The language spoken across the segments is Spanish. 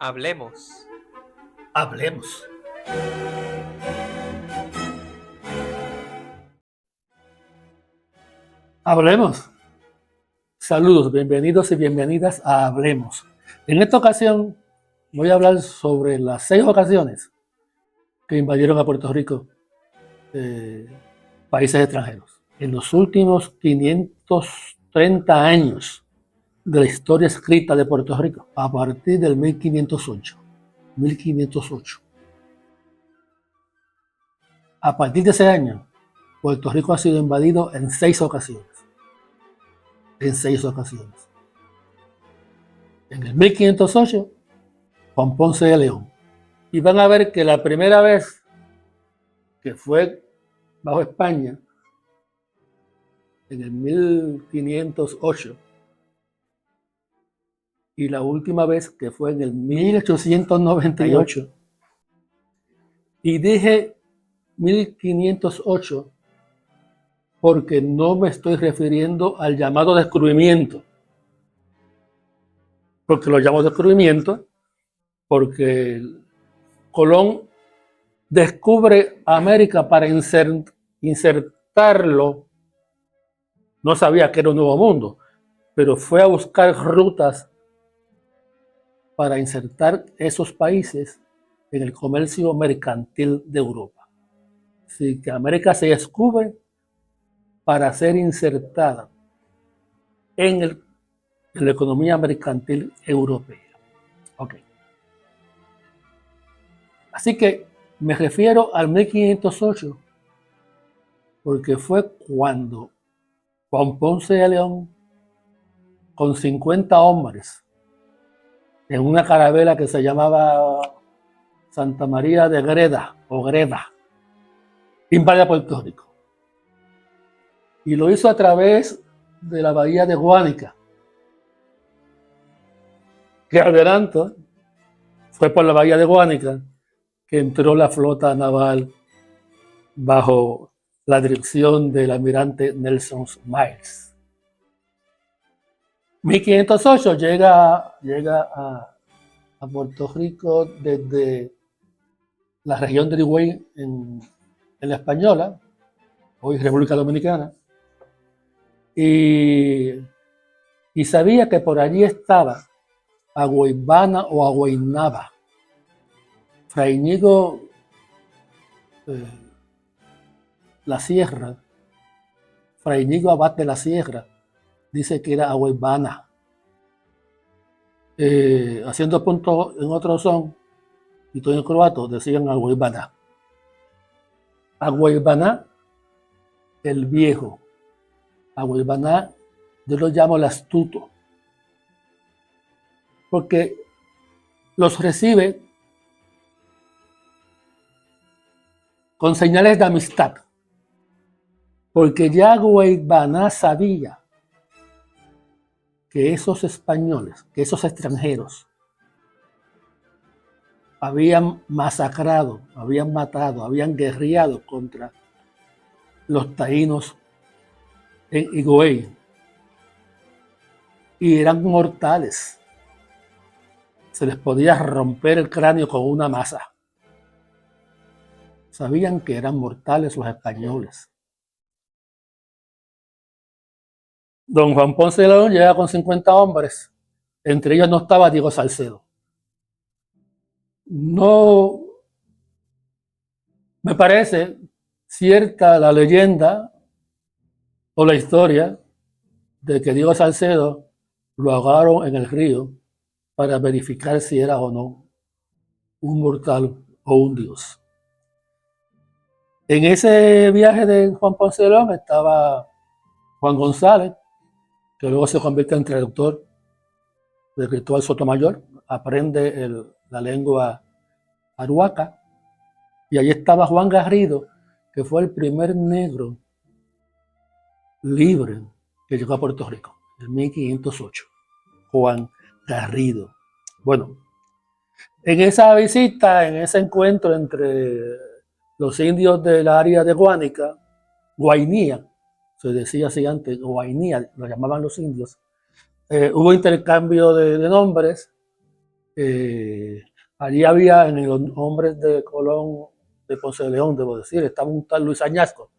Hablemos. Hablemos. Hablemos. Saludos, bienvenidos y bienvenidas a Hablemos. En esta ocasión voy a hablar sobre las 6 ocasiones que invadieron a Puerto Rico países extranjeros. En los últimos 530 años de la historia escrita de Puerto Rico, a partir del 1508. A partir de ese año, Puerto Rico ha sido invadido en 6 ocasiones. En el 1508, Juan Ponce de León. Y van a ver que la primera vez que fue bajo España, en el 1508, y la última vez que fue en el 1898. Y dije 1508 porque no me estoy refiriendo al llamado descubrimiento. Porque lo llamo descubrimiento porque Colón descubre América para insertarlo. No sabía que era un nuevo mundo, pero fue a buscar rutas para insertar esos países en el comercio mercantil de Europa. Así que América se descubre para ser insertada en la economía mercantil europea. Okay. Así que me refiero al 1508 porque fue cuando Juan Ponce de León, con 50 hombres, en una carabela que se llamaba Santa María de Greda, invade a Puerto Rico. Y lo hizo a través de la bahía de Guánica. Que adelanto, fue por la bahía de Guánica que entró la flota naval bajo la dirección del almirante Nelson Miles. 1508 llega a Puerto Rico desde la región de Higüey en la Española, hoy República Dominicana, y sabía que por allí estaba Agüeybana o Agüeynaba. Fray Íñigo La Sierra, Fray Íñigo Abad de la Sierra, dice que era Agüeybana. Haciendo punto en otro son, y todo en croato, decían Agüeybana. Agüeybana, el viejo. Agüeybana, yo lo llamo el astuto, porque los recibe con señales de amistad, porque ya Agüeybana sabía que esos españoles, que esos extranjeros, habían masacrado, habían matado, habían guerreado contra los taínos en Higüey, y eran mortales. Se les podía romper el cráneo con una masa. Sabían que eran mortales los españoles. Don Juan Ponce de León llega con 50 hombres. Entre ellos no estaba Diego Salcedo. No me parece cierta la leyenda o la historia de que Diego Salcedo lo ahogaron en el río para verificar si era o no un mortal o un dios. En ese viaje de Juan Ponce de León estaba Juan González, que luego se convierte en traductor de Cristóbal Sotomayor, aprende la lengua aruaca, y allí estaba Juan Garrido, que fue el primer negro libre que llegó a Puerto Rico, en 1508. Juan Garrido. Bueno, en esa visita, en ese encuentro entre los indios del área de Guánica, Guainía, se decía así antes, Guainía, lo llamaban los indios, hubo intercambio de nombres, Allí había en los hombres de Colón, de Ponce de León, debo decir, estaba un tal Luis Añasco.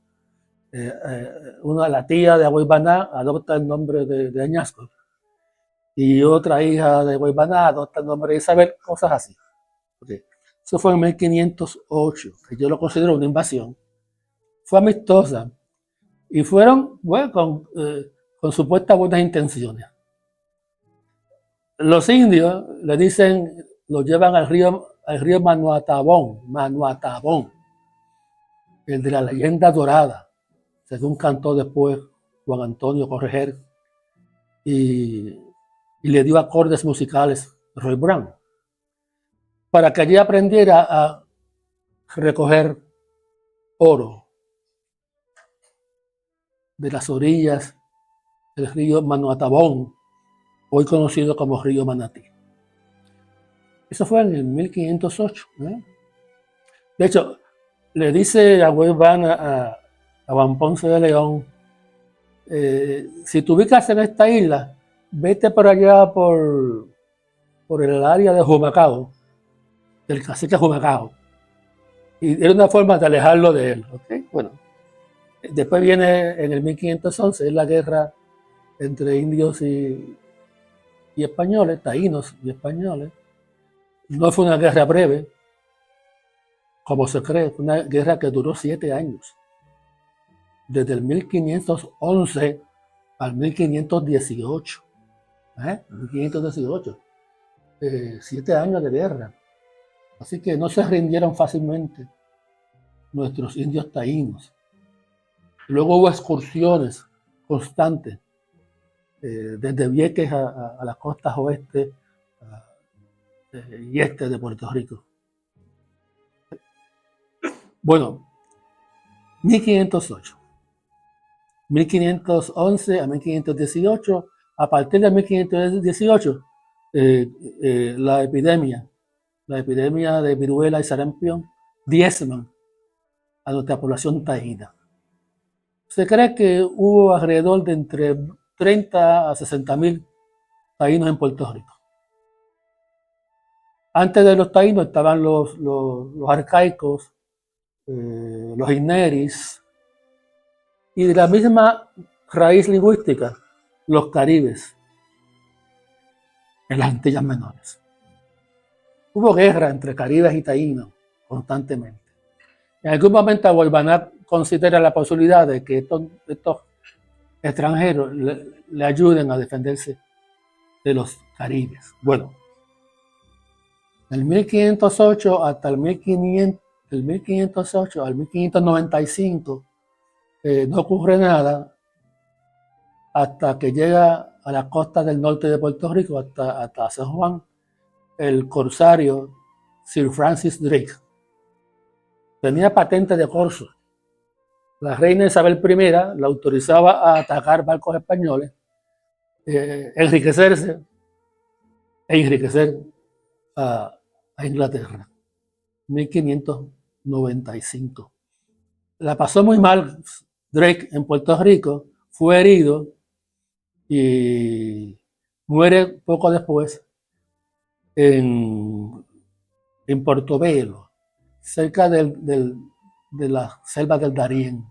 La tía de Agüeybaná adopta el nombre de Añasco. Y otra hija de Agüeybaná adopta el nombre de Isabel, cosas así. Okay. Eso fue en 1508, que yo lo considero una invasión. Fue amistosa. Y fueron, bueno, con supuestas buenas intenciones. Los indios le dicen, lo llevan al río Manuatabón, el de la leyenda dorada, según cantó después Juan Antonio Correger, y le dio acordes musicales Roy Brown, para que allí aprendiera a recoger oro de las orillas del río Manuatabón, hoy conocido como río Manatí. Eso fue en el 1508. De hecho, le dice a Agüeybaná a Juan Ponce de León, si te ubicas en esta isla, vete por allá por el área de Humacao, del cacique Humacao. Y era una forma de alejarlo de él. ¿Okay? Bueno, después viene en el 1511, es la guerra entre indios y españoles, taínos y españoles. No fue una guerra breve, como se cree, fue una guerra que duró 7 años. Desde el 1511 al 1518. 1518. 7 años de guerra. Así que no se rindieron fácilmente nuestros indios taínos. Luego hubo excursiones constantes desde Vieques a las costas oeste y este de Puerto Rico. Bueno, 1508. 1511 a 1518. A partir de 1518, la epidemia de viruela y sarampión diezman a nuestra población taína. Se cree que hubo alrededor de entre 30 a 60.000 taínos en Puerto Rico. Antes de los taínos estaban los arcaicos, los ineris, y de la misma raíz lingüística, los caribes, en las Antillas Menores. Hubo guerra entre caribes y taínos constantemente. En algún momento Agüeybaná considera la posibilidad de que estos extranjeros le ayuden a defenderse de los caribes. Bueno, del 1508 hasta el 1508 al 1595 no ocurre nada hasta que llega a la costa del norte de Puerto Rico, hasta San Juan, el corsario Sir Francis Drake. Tenía patente de corso. La reina Isabel I la autorizaba a atacar barcos españoles, enriquecerse e enriquecer a Inglaterra. 1595. La pasó muy mal Drake en Puerto Rico, fue herido y muere poco después en Portobelo, cerca de la selva del Darién.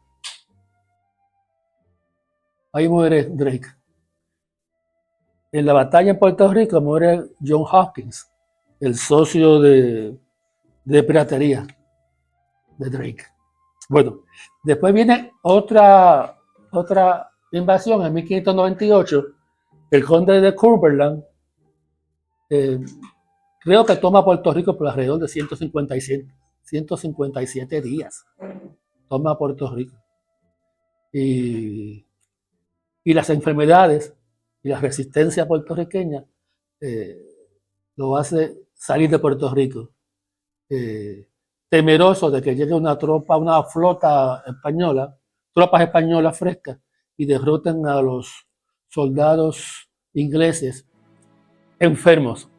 Ahí muere Drake. En la batalla en Puerto Rico muere John Hawkins, el socio de piratería de Drake. Bueno, después viene otra invasión en 1598. El conde de Cumberland creo que toma Puerto Rico por alrededor de 157 días. Toma Puerto Rico. Y las enfermedades y la resistencia puertorriqueña lo hace salir de Puerto Rico. Temeroso de que llegue una flota española, tropas españolas frescas, y derroten a los soldados ingleses enfermos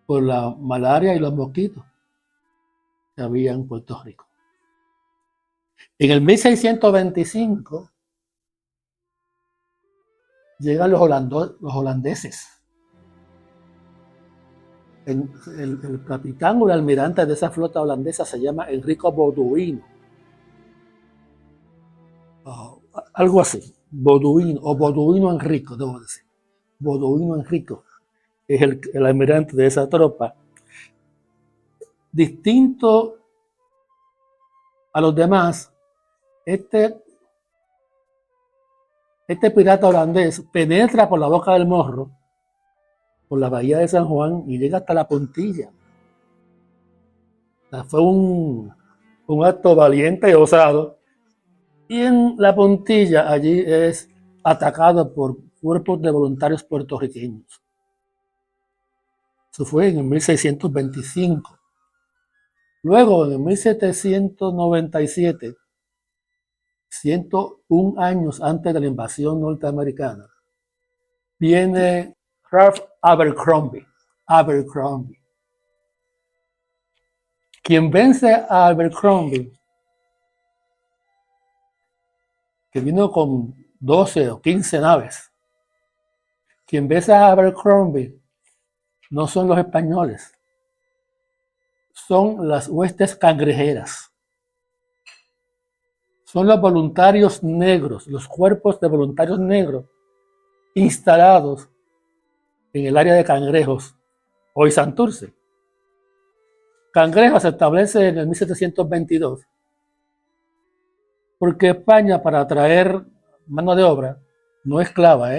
por la malaria y los mosquitos que había en Puerto Rico. En el 1625 llegan los holandeses el capitán o el almirante de esa flota holandesa se llama Enrico Boduino. Algo así, Boduino o Boduino Enrico, debo decir. Boduino Enrico es el almirante de esa tropa. Distinto a los demás, este pirata holandés penetra por la boca del Morro, por la bahía de San Juan, y llega hasta la Puntilla. O sea, fue un acto valiente y osado. Y en la Puntilla, allí es atacado por cuerpos de voluntarios puertorriqueños. Eso fue en el 1625. Luego, en el 1797, 101 años antes de la invasión norteamericana, viene Ralph Abercrombie. Quien vence a Abercrombie, que vino con 12 o 15 naves, quien vence a Abercrombie no son los españoles, son las huestes cangrejeras. Son los voluntarios negros, los cuerpos de voluntarios negros instalados en el área de Cangrejos, hoy Santurce. Cangrejos se establece en el 1722 porque España, para traer mano de obra, no esclava,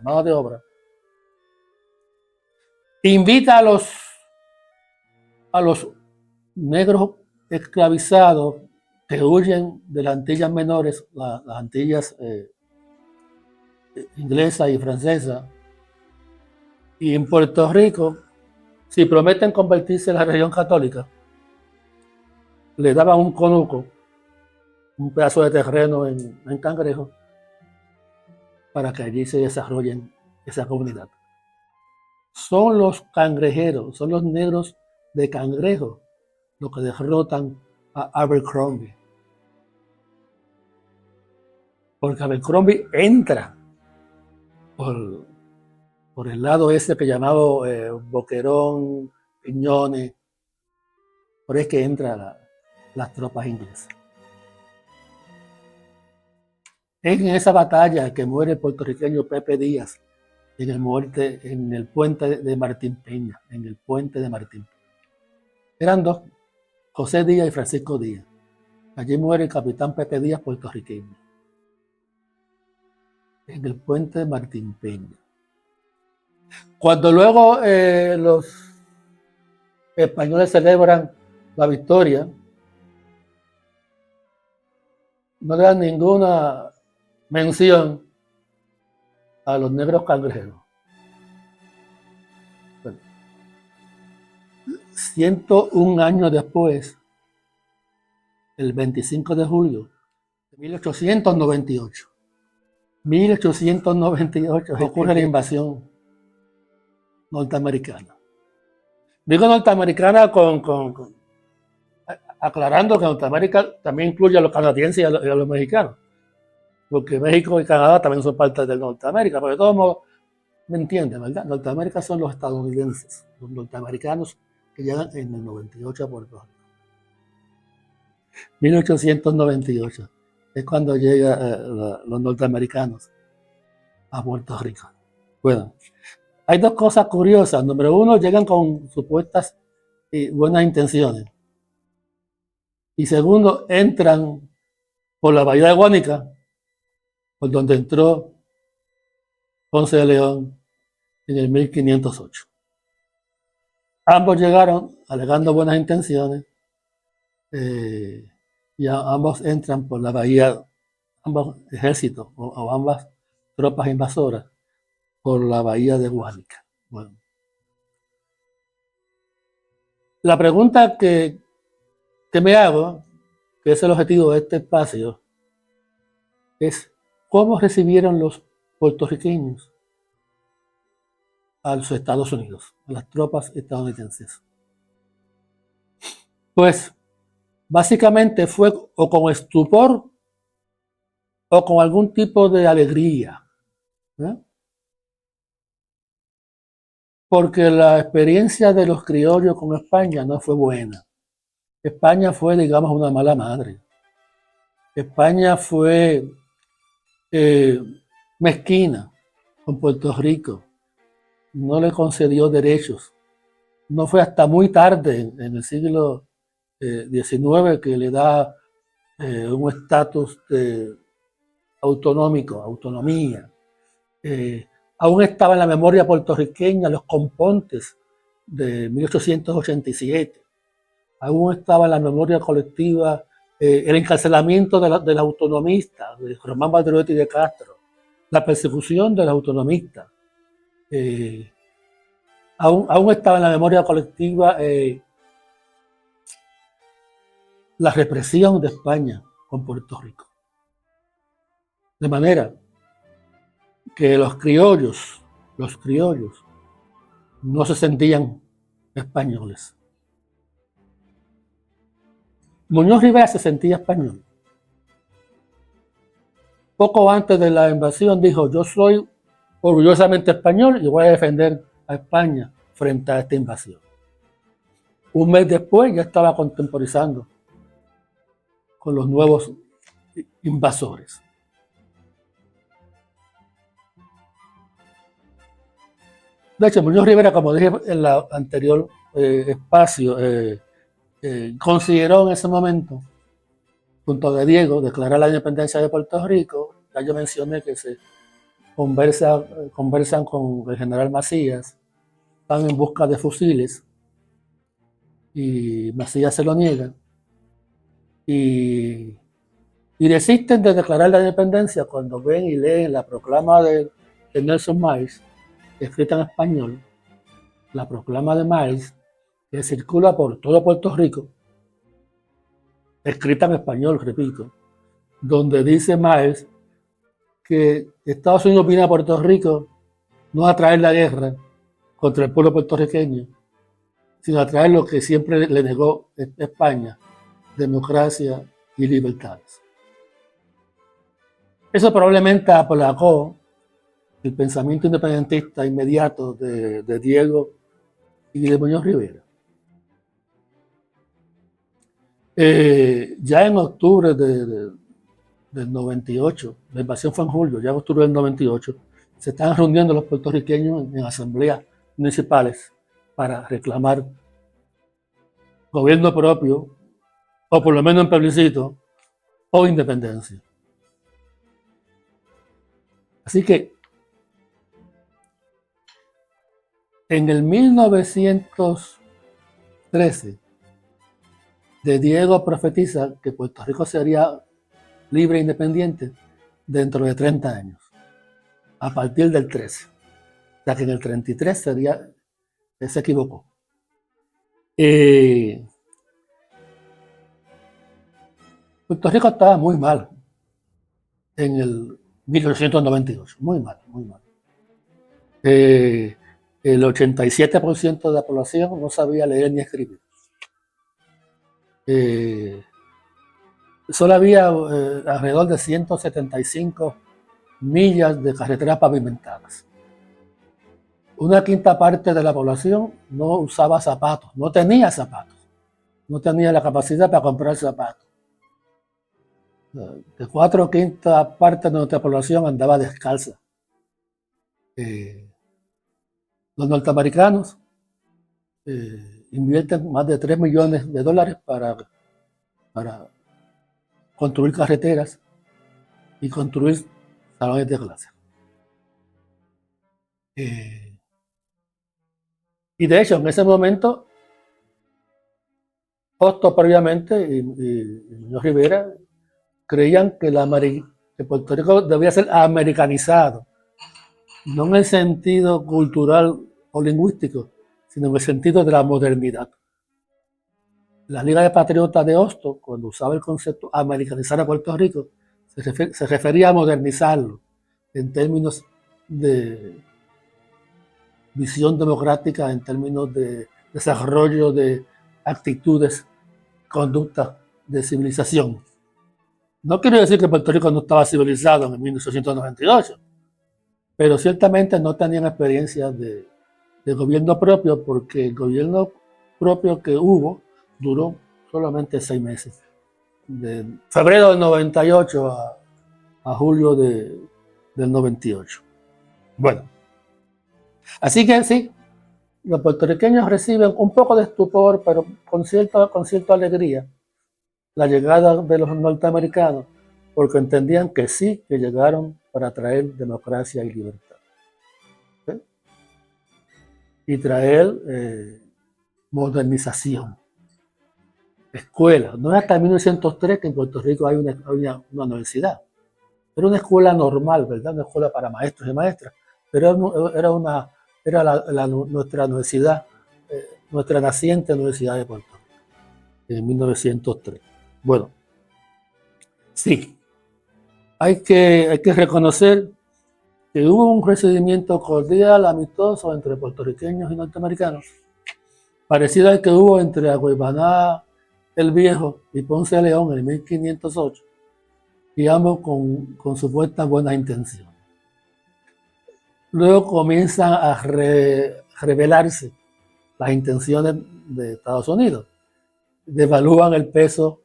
mano de obra, invita a los negros esclavizados que huyen de las Antillas menores, las Antillas inglesa y francesa, y en Puerto Rico, si prometen convertirse en la religión católica, le daban un conuco, un pedazo de terreno en Cangrejo, para que allí se desarrollen esa comunidad. Son los cangrejeros, son los negros de Cangrejo los que derrotan a Abercrombie. Porque Abercrombie entra por el lado ese que llamado Boquerón, Piñones, por ahí es que entran las tropas inglesas. Es en esa batalla que muere el puertorriqueño Pepe Díaz en el puente de Martín Peña, Eran dos, José Díaz y Francisco Díaz. Allí muere el capitán Pepe Díaz, puertorriqueño, en el puente de Martín Peña. Cuando luego los españoles celebran la victoria, no le dan ninguna mención a los negros cangrejeros. Bueno, 101 años después, el 25 de julio de 1898, ocurre la invasión norteamericana. Digo norteamericana aclarando que Norteamérica también incluye a los canadienses y a los mexicanos, porque México y Canadá también son parte de Norteamérica, pero de todos modos, ¿me entienden, verdad? Norteamérica son los estadounidenses, los norteamericanos que llegan en el 98 a Puerto Rico. 1898 es cuando llegan los norteamericanos a Puerto Rico. Bueno, hay dos cosas curiosas. Número uno, llegan con supuestas buenas intenciones. Y segundo, entran por la bahía de Guánica, por donde entró Ponce de León en el 1508. Ambos llegaron alegando buenas intenciones y ambos entran por la bahía, ambos ejércitos o ambas tropas invasoras por la bahía de Guánica. Bueno. La pregunta que me hago, que es el objetivo de este espacio, es cómo recibieron los puertorriqueños a los Estados Unidos, a las tropas estadounidenses. Pues básicamente fue o con estupor o con algún tipo de alegría. porque la experiencia de los criollos con España no fue buena. España fue, digamos, una mala madre. España fue mezquina con Puerto Rico, no le concedió derechos. No fue hasta muy tarde, en el siglo XIX, que le da un estatus autonómico, autonomía. Aún estaba en la memoria puertorriqueña los compontes de 1887. Aún estaba en la memoria colectiva el encarcelamiento del autonomista, de Román Valderotti y de Castro, la persecución del autonomista. Aún estaba en la memoria colectiva la represión de España con Puerto Rico. De manera que los criollos no se sentían españoles. Muñoz Rivera se sentía español. Poco antes de la invasión dijo: yo soy orgullosamente español y voy a defender a España frente a esta invasión. Un mes después ya estaba contemporizando con los nuevos invasores. De hecho, Muñoz Rivera, como dije en el anterior espacio, consideró en ese momento, junto a Diego, declarar la independencia de Puerto Rico. Ya yo mencioné que se conversan con el general Macías, están en busca de fusiles y Macías se lo niega y desisten de declarar la independencia cuando ven y leen la proclama de Nelson Miles, escrita en español, la proclama de Miles, que circula por todo Puerto Rico, escrita en español, repito, donde dice Miles que Estados Unidos viene a Puerto Rico no a traer la guerra contra el pueblo puertorriqueño, sino a traer lo que siempre le negó España: democracia y libertades. Eso probablemente aplacó el pensamiento independentista inmediato de Diego y de Muñoz Rivera. Ya en octubre del 98, la invasión fue en julio, ya en octubre del 98, se estaban reuniendo los puertorriqueños en asambleas municipales para reclamar gobierno propio, o por lo menos en plebiscito, o independencia. Así que en el 1913, de Diego profetiza que Puerto Rico sería libre e independiente dentro de 30 años, a partir del 13. O sea que en el 33 se equivocó. Puerto Rico estaba muy mal en el 1898, muy mal. El 87% de la población no sabía leer ni escribir. Solo había alrededor de 175 millas de carreteras pavimentadas. Una quinta parte de la población no usaba zapatos, no tenía la capacidad para comprar zapatos. De 4/5 partes de nuestra población andaba descalza. Los norteamericanos invierten más de $3 millones para construir carreteras y construir salones de clase. Y de hecho, en ese momento, Hostos previamente y Muñoz Rivera creían que Puerto Rico debía ser americanizado, no en el sentido cultural o lingüístico, sino en el sentido de la modernidad. La Liga de Patriotas de Hostos, cuando usaba el concepto americanizar a Puerto Rico, se refería a modernizarlo en términos de visión democrática, en términos de desarrollo de actitudes, conductas de civilización. No quiero decir que Puerto Rico no estaba civilizado en 1898, pero ciertamente no tenían experiencias de de gobierno propio, porque el gobierno propio que hubo duró solamente 6 meses, de febrero del 98 a julio del 98. Bueno, así que sí, los puertorriqueños reciben un poco de estupor, pero con cierta alegría, la llegada de los norteamericanos, porque entendían que sí, que llegaron para traer democracia y libertad. ¿Sí? Y traer modernización, escuela. No es hasta 1903 que en Puerto Rico hay una universidad. Era una escuela normal, ¿verdad? Una escuela para maestros y maestras, pero era nuestra universidad, nuestra naciente Universidad de Puerto Rico, en 1903. Bueno, sí, hay que reconocer que hubo un recibimiento cordial, amistoso entre puertorriqueños y norteamericanos, parecido al que hubo entre Aguibaná el Viejo y Ponce de León en 1508, y ambos con supuestas buenas intenciones. Luego comienzan a revelarse las intenciones de Estados Unidos. Devalúan el peso,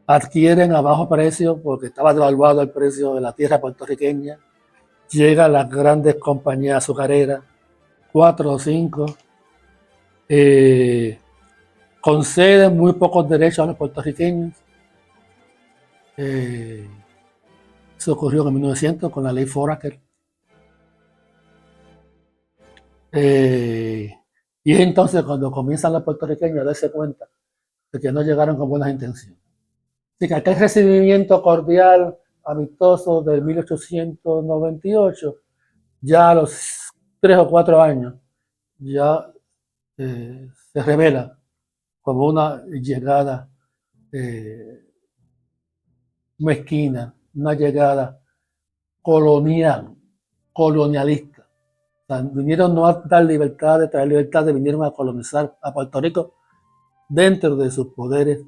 adquieren a bajo precio porque estaba devaluado el precio de la tierra puertorriqueña. Llegan las grandes compañías azucareras, 4 o 5, conceden muy pocos derechos a los puertorriqueños. Eso ocurrió en 1900 con la ley Foraker. Y es entonces cuando comienzan los puertorriqueños a darse cuenta de que no llegaron con buenas intenciones. Así que aquel recibimiento cordial, amistoso de 1898, ya a los 3 o 4 años, ya se revela como una llegada mezquina, una llegada colonialista. O sea, vinieron no a dar libertad, de traer libertad, vinieron a colonizar a Puerto Rico dentro de sus poderes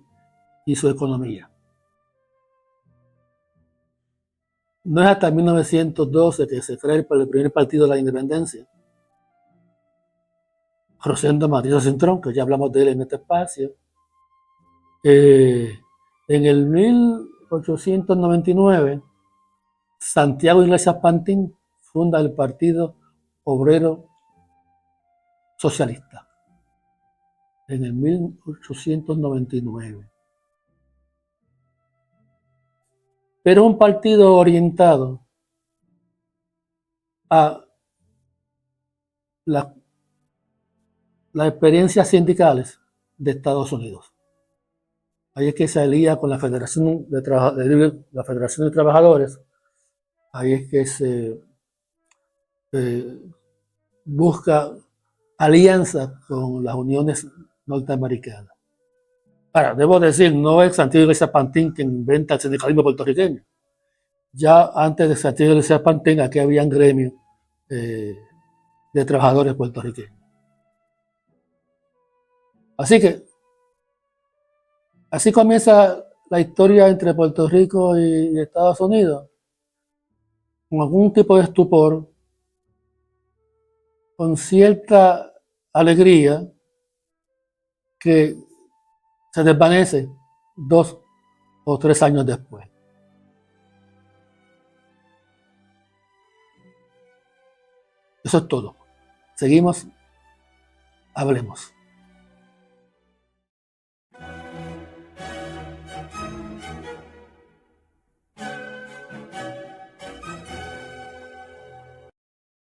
y su economía. No es hasta 1912 que se crea el primer partido de la independencia, Rosendo Matías Cintrón, que ya hablamos de él en este espacio. En el 1899, Santiago Iglesias Pantín funda el Partido Obrero Socialista. En el 1899. Pero un partido orientado a las experiencias sindicales de Estados Unidos. Ahí es que se alía con la Federación de Trabajadores. Ahí es que se busca alianza con las uniones norteamericanas. Ahora, debo decir, no es Santiago Iglesias Pantín quien inventa el sindicalismo puertorriqueño. Ya antes de Santiago Iglesias Pantín, aquí habían gremios de trabajadores puertorriqueños. Así que, así comienza la historia entre Puerto Rico y Estados Unidos, con algún tipo de estupor, con cierta alegría que se desvanece 2 o 3 años después. Eso es todo. Seguimos, hablemos.